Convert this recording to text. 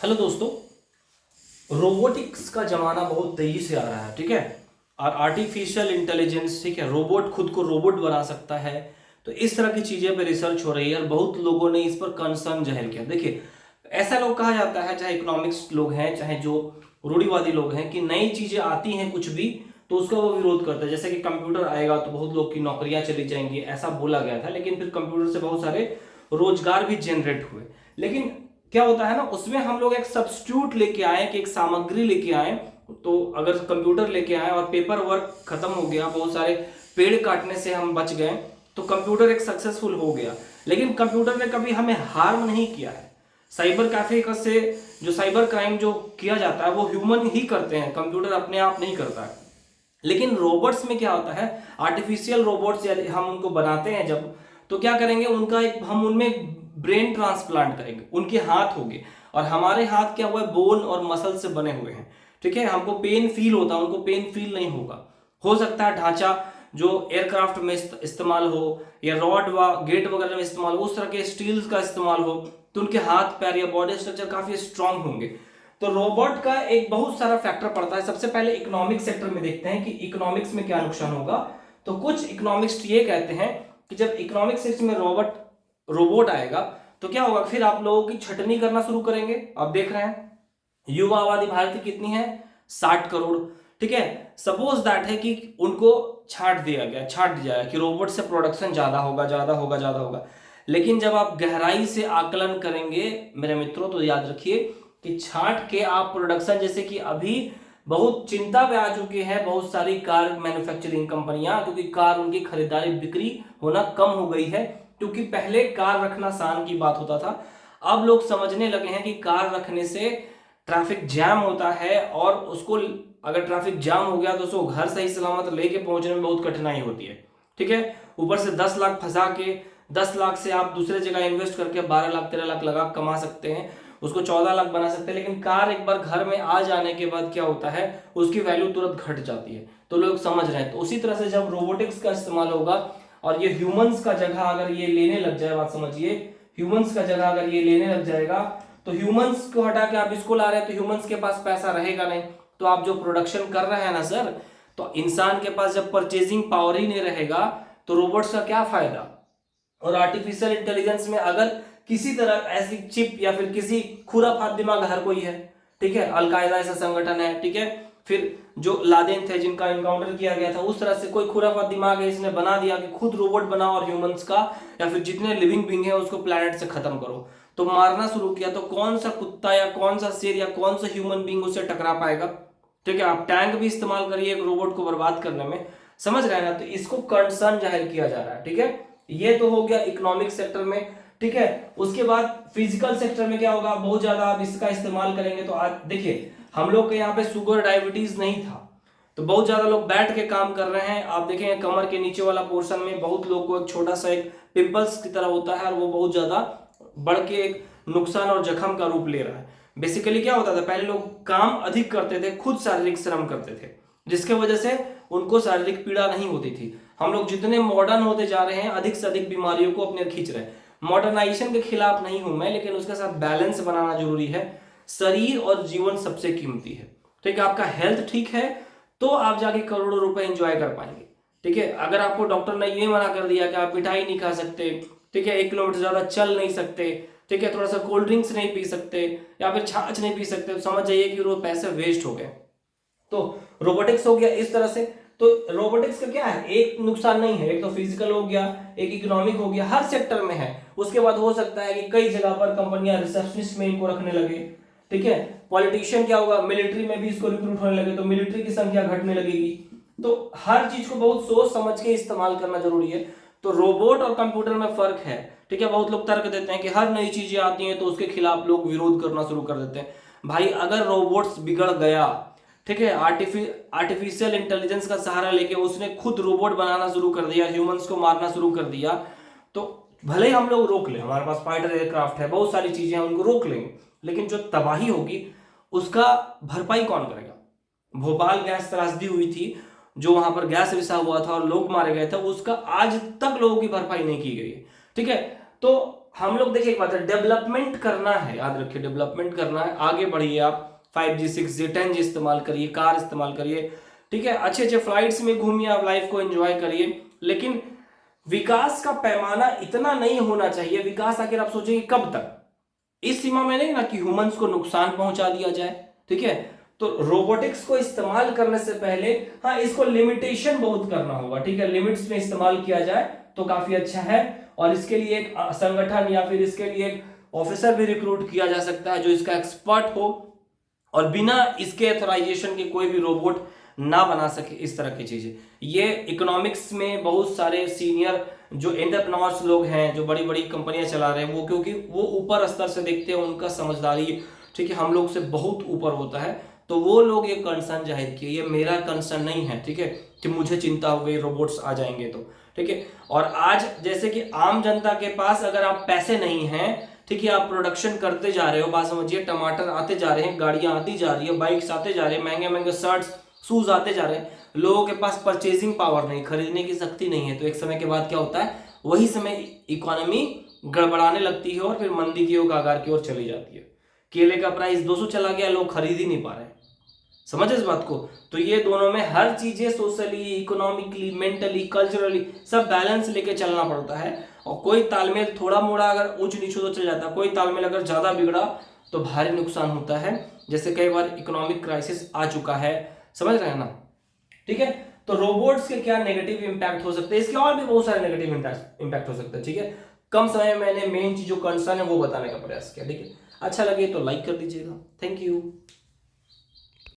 Hello दोस्तों। Robotics का ज़माना बहुत तेज़ी से आ रहा है, ठीक है। और आर्टिफिशियल इंटेलिजेंस, ठीक है, रोबोट खुद को रोबोट बना सकता है। तो इस तरह की चीज़ें पे रिसर्च हो रही है और बहुत लोगों ने इस पर कंसर्न जाहिर किया। देखिए, ऐसा लोग कहा जाता है, चाहे इकोनॉमिक्स लोग हैं चाहे जो रूढ़िवादी लोग हैं, कि नई चीज़ें आती हैं कुछ भी तो उसका वो विरोध करता है। जैसे कि कंप्यूटर आएगा तो बहुत लोग की नौकरियां चली जाएंगी, ऐसा बोला गया था। लेकिन फिर कंप्यूटर से बहुत सारे रोजगार भी जनरेट हुए। लेकिन क्या होता है ना, उसमें हम लोग एक सब्स्टिट्यूट लेके आए कि एक सामग्री लेके आए। तो अगर कंप्यूटर लेके आए और पेपर वर्क खत्म हो गया, बहुत सारे पेड़ काटने से हम बच गए, तो कंप्यूटर एक सक्सेसफुल हो गया। लेकिन कंप्यूटर ने कभी हमें हार्म नहीं किया है। साइबर कैफे से जो साइबर क्राइम जो किया जाता है वो ह्यूमन ही करते हैं, कंप्यूटर अपने आप नहीं करता है। लेकिन रोबोट्स में क्या होता है, आर्टिफिशियल रोबोट्स हम उनको बनाते हैं जब, तो क्या करेंगे, उनका एक हम उनमें ब्रेन ट्रांसप्लांट करेंगे, उनके हाथ होंगे। और हमारे हाथ क्या हुआ है, बोन और मसल से बने हुए हैं, ठीक है। हमको पेन फील होता है, उनको पेन फील नहीं होगा। हो सकता है ढांचा जो एयरक्राफ्ट में इस्तेमाल हो या रॉड व गेट वगैरह में इस्तेमाल हो, उस तरह के स्टील्स का इस्तेमाल हो, तो उनके हाथ पैर या बॉडी स्ट्रक्चर काफी स्ट्रांग होंगे। तो रोबोट का एक बहुत सारा फैक्टर पड़ता है। सबसे पहले इकोनॉमिक सेक्टर में देखते हैं कि इकोनॉमिक्स में क्या नुकसान होगा। तो कुछ इकोनॉमिक्स ये कहते हैं कि जब इकोनॉमिक सेक्टर में रोबोट आएगा तो क्या होगा, फिर आप लोगों की छटनी करना शुरू करेंगे। आप देख रहे हैं युवा आबादी भारत की कितनी है, 60 करोड़, ठीक है। सपोज दैट है कि उनको छाट दिया जाएगा कि रोबोट से प्रोडक्शन ज्यादा होगा, ज्यादा होगा। लेकिन जब आप गहराई से आकलन करेंगे मेरे मित्रों, तो याद रखिए कि छांट के आप प्रोडक्शन, जैसे कि अभी बहुत चिंता में आ चुकी है बहुत सारी कार मैन्युफैक्चरिंग कंपनियां, क्योंकि कार उनकी खरीदारी बिक्री होना कम हो गई है। क्योंकि पहले कार रखना शान की बात होता था, अब लोग समझने लगे हैं कि कार रखने से ट्रैफिक जैम होता है, और उसको अगर ट्रैफिक जाम हो गया तो उसको घर सही सलामत लेके पहुंचने में बहुत कठिनाई होती है, ठीक है। ऊपर से 10 लाख फंसा के, 10 लाख से आप दूसरे जगह इन्वेस्ट करके 12 लाख 13 लाख लगा कमा सकते हैं, उसको 14 लाख बना सकते हैं। लेकिन कार एक बार घर में आ जाने के बाद क्या होता है, उसकी वैल्यू तुरंत घट जाती है। तो लोग समझ रहे हैं। तो उसी तरह से जब रोबोटिक्स का इस्तेमाल होगा और ये ह्यूमंस का जगह अगर ये लेने लग जाए, बात समझिए, ह्यूमंस का जगह अगर ये लेने लग जाएगा, तो ह्यूमंस को हटा के आप इसको ला रहे हैं, तो ह्यूमंस के पास पैसा रहेगा नहीं। तो आप जो प्रोडक्शन कर रहे हैं ना सर, तो इंसान के पास जब परचेजिंग पावर ही नहीं रहेगा तो रोबोट्स का क्या फायदा। और आर्टिफिशियल इंटेलिजेंस में अगर किसी तरह ऐसी चिप या फिर किसी खुराफात दिमाग हर कोई है, ठीक है, अलकायदा ऐसा संगठन है, ठीक है, फिर जो लादेन थे जिनका इनकाउंटर किया गया था, उस तरह से कोई खुराफात दिमाग है, इसने बना दिया कि खुद रोबोट बनाओ और ह्यूमंस का या फिर जितने लिविंग बींग है उसको प्लेनेट से खत्म करो। तो मारना शुरू किया, तो कौन सा कुत्ता या कौन सा शेर या कौन सा ह्यूमन बींग उससे टकरा पाएगा, ठीक है। आप टैंक भी इस्तेमाल करिए एक रोबोट को बर्बाद करने में, समझ रहे हैं ना। तो इसको कंसर्न जाहिर किया जा रहा है, ठीक है। ये तो हो गया इकोनॉमिक सेक्टर में, ठीक है। उसके बाद फिजिकल सेक्टर में क्या होगा, बहुत ज्यादा आप इसका इस्तेमाल करेंगे। तो आज देखिए, हम लोग के यहाँ पे शुगर डायबिटीज नहीं था, तो बहुत ज्यादा लोग बैठ के काम कर रहे हैं। आप देखेंगे कमर के नीचे वाला पोर्शन में बहुत लोगों को एक छोटा सा एक पिंपल्स की तरह होता है, और वो बहुत ज्यादा बढ़ के एक नुकसान और जख्म का रूप ले रहा है। बेसिकली क्या होता था, पहले लोग काम अधिक करते थे, खुद शारीरिक श्रम करते थे, जिसके वजह से उनको शारीरिक पीड़ा नहीं होती थी। हम लोग जितने मॉडर्न होते जा रहे हैं, अधिक से अधिक बीमारियों को अपने खींच रहे हैं। मॉडर्नाइजेशन के खिलाफ नहीं हूं मैं, लेकिन उसके साथ बैलेंस बनाना जरूरी है। शरीर और जीवन सबसे कीमती है, ठीक है। आपका हेल्थ ठीक है तो आप जाके करोड़ों रुपए एंजॉय कर पाएंगे, ठीक है। अगर आपको डॉक्टर ने ये मना कर दिया कि आप मिठाई नहीं खा सकते, ठीक है, 1 किलोमीटर ज्यादा चल नहीं सकते, ठीक है, थोड़ा सा कोल्ड ड्रिंक्स नहीं पी सकते या फिर छाछ नहीं पी सकते, तो समझ जाइए कि वो पैसे वेस्ट हो गए। तो रोबोटिक्स हो गया इस तरह से। तो रोबोटिक्स का क्या है, एक नुकसान नहीं है, एक तो फिजिकल हो गया, एक इकोनॉमिक हो गया, हर सेक्टर में है। उसके बाद हो सकता है कि कई जगह पर कंपनियां रिसेप्शनिस्ट में इनको रखने लगे, ठीक है। पॉलिटिशियन क्या होगा, मिलिट्री में भी इसको रिक्रूट होने लगे तो मिलिट्री की संख्या घटने लगेगी। तो हर चीज को बहुत सोच समझ के इस्तेमाल करना जरूरी है। तो रोबोट और कंप्यूटर में फर्क है, ठीक है। बहुत लोग तर्क देते हैं कि हर नई चीजें आती हैं तो उसके खिलाफ लोग विरोध करना शुरू कर देते हैं। भाई अगर रोबोट्स बिगड़ गया, ठीक है, आर्टिफिशियल इंटेलिजेंस का सहारा लेके उसने खुद रोबोट बनाना शुरू कर दिया, ह्यूमंस को मारना शुरू कर दिया, तो भले ही हम लोग रोक लें, हमारे पास फाइटर एयरक्राफ्ट है, बहुत सारी चीजें हैं, उनको रोक लेंगे, लेकिन जो तबाही होगी उसका भरपाई कौन करेगा। भोपाल गैस त्रासदी हुई थी, जो वहां पर गैस रिसा हुआ था और लोग मारे गए थे, उसका आज तक लोगों की भरपाई नहीं की गई है, ठीक है। तो हम लोग देखिए एक बात है, डेवलपमेंट करना है, याद रखिए डेवलपमेंट करना है, आगे बढ़िए आप 5G 6G 10G इस्तेमाल करिए, कार इस्तेमाल करिए, ठीक है, अच्छे अच्छे फ्लाइट्स में घूमिए, आप लाइफ को एंजॉय करिए, लेकिन विकास का पैमाना इतना नहीं होना चाहिए। विकास आखिर आप सोचेंगे कब तक, इस सीमा में नहीं ना कि ह्यूमंस को नुकसान पहुंचा दिया जाए, ठीक है। तो रोबोटिक्स को इस्तेमाल करने से पहले हाँ इसको लिमिटेशन बहुत करना होगा, ठीक है, लिमिट्स में इस्तेमाल किया जाए तो काफी अच्छा है। और इसके लिए एक संगठन या फिर इसके लिए एक ऑफिसर भी रिक्रूट किया जा सकता है जो इसका एक्सपर्ट हो, और बिना इसके ऑथराइजेशन के कोई भी रोबोट ना बना सके, इस तरह की चीजें। ये इकोनॉमिक्स में बहुत सारे सीनियर जो एंटरप्रेन्योर्स लोग हैं, जो बड़ी बड़ी कंपनियां चला रहे हैं, वो क्योंकि वो ऊपर स्तर से देखते हैं, उनका समझदारी ठीक है हम लोग से बहुत ऊपर होता है, तो वो लोग ये कंसर्न जाहिर किए। ये मेरा कंसर्न नहीं है, ठीक है, कि मुझे चिंता हो गई रोबोट्स आ जाएंगे तो, ठीक है। और आज जैसे कि आम जनता के पास अगर आप पैसे नहीं हैं, ठीक है, आप प्रोडक्शन करते जा रहे हो, बात समझिए, टमाटर आते जा रहे हैं, गाड़ियां आती जा रही है, बाइक्स आते जा रहे हैं, महंगे महंगे शर्ट्स शूज आते जा रहे हैं, लोगों के पास परचेजिंग पावर नहीं, खरीदने की शक्ति नहीं है, तो एक समय के बाद क्या होता है, वही समय इकोनॉमी गड़बड़ाने लगती है और फिर मंदी की ओर, कागार की ओर चली जाती है। केले का प्राइस 200 चला गया, लोग खरीद ही नहीं पा रहे, समझ इस बात को। तो ये दोनों में हर चीजें सोशली, इकोनॉमिकली, मेंटली, कल्चरली सब बैलेंस लेके चलना पड़ता है, और कोई तालमेल थोड़ा मोड़ा अगर ऊंच नीच तो चल जाता है, कोई तालमेल अगर ज्यादा बिगड़ा तो भारी नुकसान होता है, जैसे कई बार इकोनॉमिक क्राइसिस आ चुका है, समझ रहे हैं ना, ठीक है। तो रोबोट्स के क्या नेगेटिव इंपैक्ट हो सकते हैं, इसके और भी बहुत सारे नेगेटिव इंपैक्ट हो सकते हैं, ठीक है। कम समय में मैंने मेन चीज जो कंसर्न है वो बताने का प्रयास किया, ठीक है। अच्छा लगे तो लाइक कर दीजिएगा, थैंक यू।